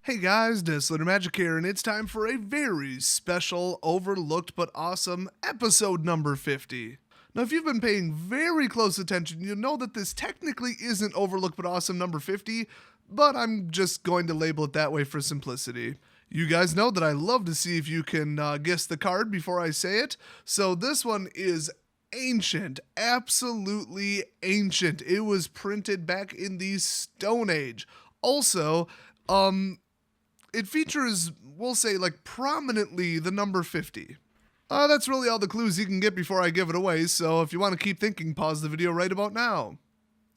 Hey guys, Dislitter Magic here, and it's time for a very special, overlooked but awesome episode number 50. Now, if you've been paying very close attention, you'll know that this technically isn't overlooked but awesome number 50, but I'm just going to label it that way for simplicity. You guys know that I love to see if you can guess the card before I say it, so this one is ancient, absolutely ancient. It was printed back in the Stone Age. Also, it features, we'll say, like, prominently the number 50. That's really all the clues you can get before I give it away, so if you want to keep thinking, pause the video right about now.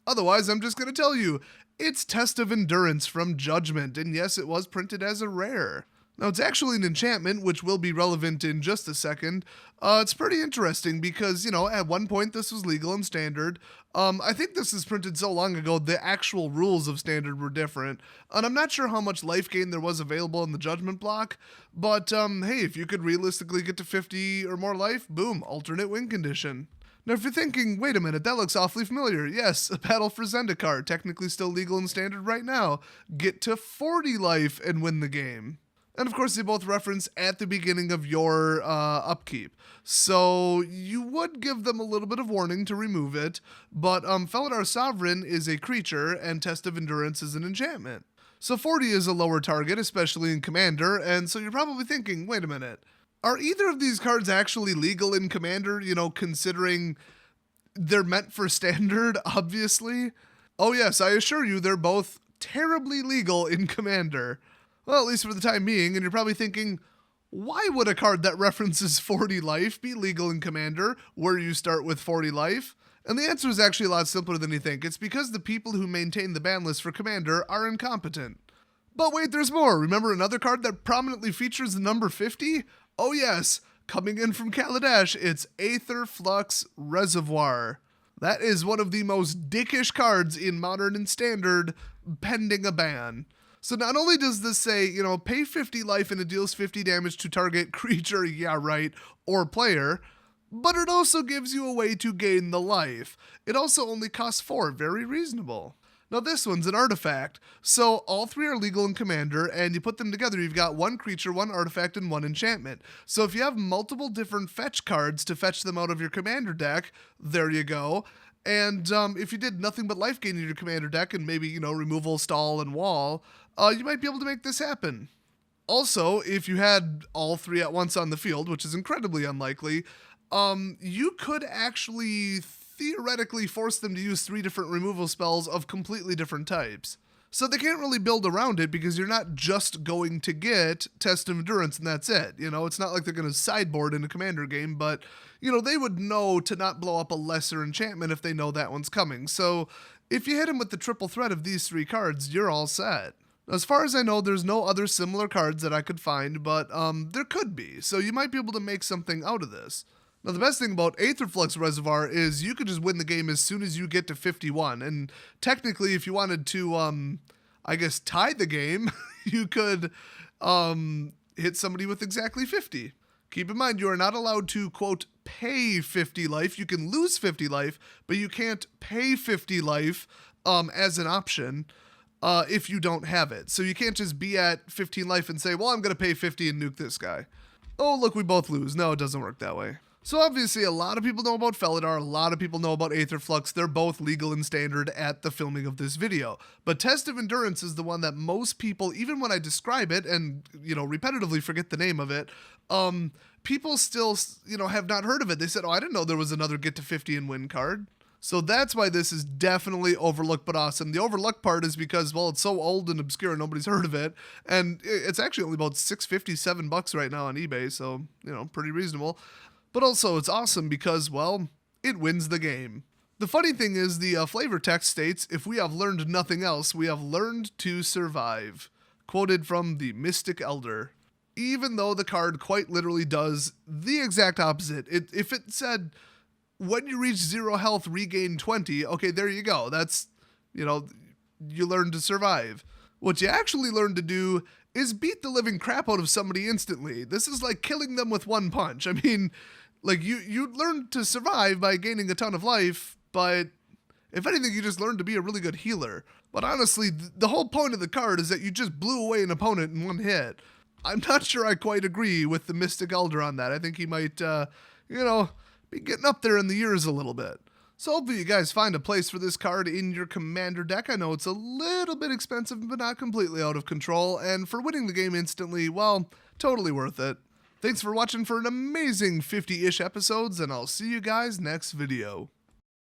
Otherwise, I'm just going to tell you, it's Test of Endurance from Judgment, and yes, it was printed as a rare. Now, it's actually an enchantment, which will be relevant in just a second. It's pretty interesting because, at one point this was legal in Standard. I think this is printed so long ago, the actual rules of Standard were different. And I'm not sure how much life gain there was available in the Judgment block. But, hey, if you could realistically get to 50 or more life, boom, alternate win condition. Now, if you're thinking, wait a minute, that looks awfully familiar. Yes, a Battle for Zendikar, technically still legal in Standard right now. Get to 40 life and win the game. And of course, they both reference at the beginning of your upkeep. So you would give them a little bit of warning to remove it, but Felidar Sovereign is a creature and Test of Endurance is an enchantment. So 40 is a lower target, especially in Commander, and so you're probably thinking, wait a minute, are either of these cards actually legal in Commander, considering they're meant for Standard, obviously? Oh yes, I assure you they're both terribly legal in Commander. Well, at least for the time being, and you're probably thinking, why would a card that references 40 life be legal in Commander, where you start with 40 life? And the answer is actually a lot simpler than you think. It's because the people who maintain the ban list for Commander are incompetent. But wait, there's more. Remember another card that prominently features the number 50? Oh yes, coming in from Kaladesh, it's Aether Flux Reservoir. That is one of the most dickish cards in Modern and Standard, pending a ban. So not only does this say, pay 50 life and it deals 50 damage to target creature, yeah right, or player, but it also gives you a way to gain the life. It also only costs 4, very reasonable. Now this one's an artifact, so all 3 are legal in Commander, and you put them together, you've got 1 creature, 1 artifact, and 1 enchantment. So if you have multiple different fetch cards to fetch them out of your Commander deck, there you go. And if you did nothing but life gain in your Commander deck and maybe, removal, stall, and wall, you might be able to make this happen. Also, if you had all 3 at once on the field, which is incredibly unlikely, you could actually theoretically force them to use 3 different removal spells of completely different types. So they can't really build around it because you're not just going to get Test of Endurance and that's it. It's not like they're going to sideboard in a Commander game, but, they would know to not blow up a lesser enchantment if they know that one's coming. So if you hit them with the triple threat of these 3 cards, you're all set. As far as I know, there's no other similar cards that I could find, but there could be, so you might be able to make something out of this. Now, the best thing about Aetherflux Reservoir is you could just win the game as soon as you get to 51, and technically, if you wanted to, tie the game, you could hit somebody with exactly 50. Keep in mind, you are not allowed to, quote, pay 50 life. You can lose 50 life, but you can't pay 50 life as an option. If you don't have it. So you can't just be at 15 life and say, well, I'm going to pay 50 and nuke this guy. Oh, look, we both lose. No, it doesn't work that way. So obviously, a lot of people know about Felidar, a lot of people know about Aetherflux. They're both legal and Standard at the filming of this video. But Test of Endurance is the one that most people, even when I describe it and, repetitively forget the name of it, people still, have not heard of it. They said, oh, I didn't know there was another get to 50 and win card. So that's why this is definitely overlooked but awesome. The overlooked part is because, well, it's so old and obscure, nobody's heard of it. And it's actually only about $6.57 right now on eBay, so, pretty reasonable. But also, it's awesome because, well, it wins the game. The funny thing is, the flavor text states, if we have learned nothing else, we have learned to survive. Quoted from the Mystic Elder. Even though the card quite literally does the exact opposite. If it said, when you reach 0 health, regain 20, okay, there you go. That's, you learn to survive. What you actually learn to do is beat the living crap out of somebody instantly. This is like killing them with 1 punch. I mean, like, you learn to survive by gaining a ton of life, but if anything, you just learn to be a really good healer. But honestly, the whole point of the card is that you just blew away an opponent in one hit. I'm not sure I quite agree with the Mystic Elder on that. I think he might, be getting up there in the years a little bit. So hopefully you guys find a place for this card in your Commander deck. I know it's a little bit expensive, but not completely out of control. And for winning the game instantly, well, totally worth it. Thanks for watching for an amazing 50-ish episodes, and I'll see you guys next video.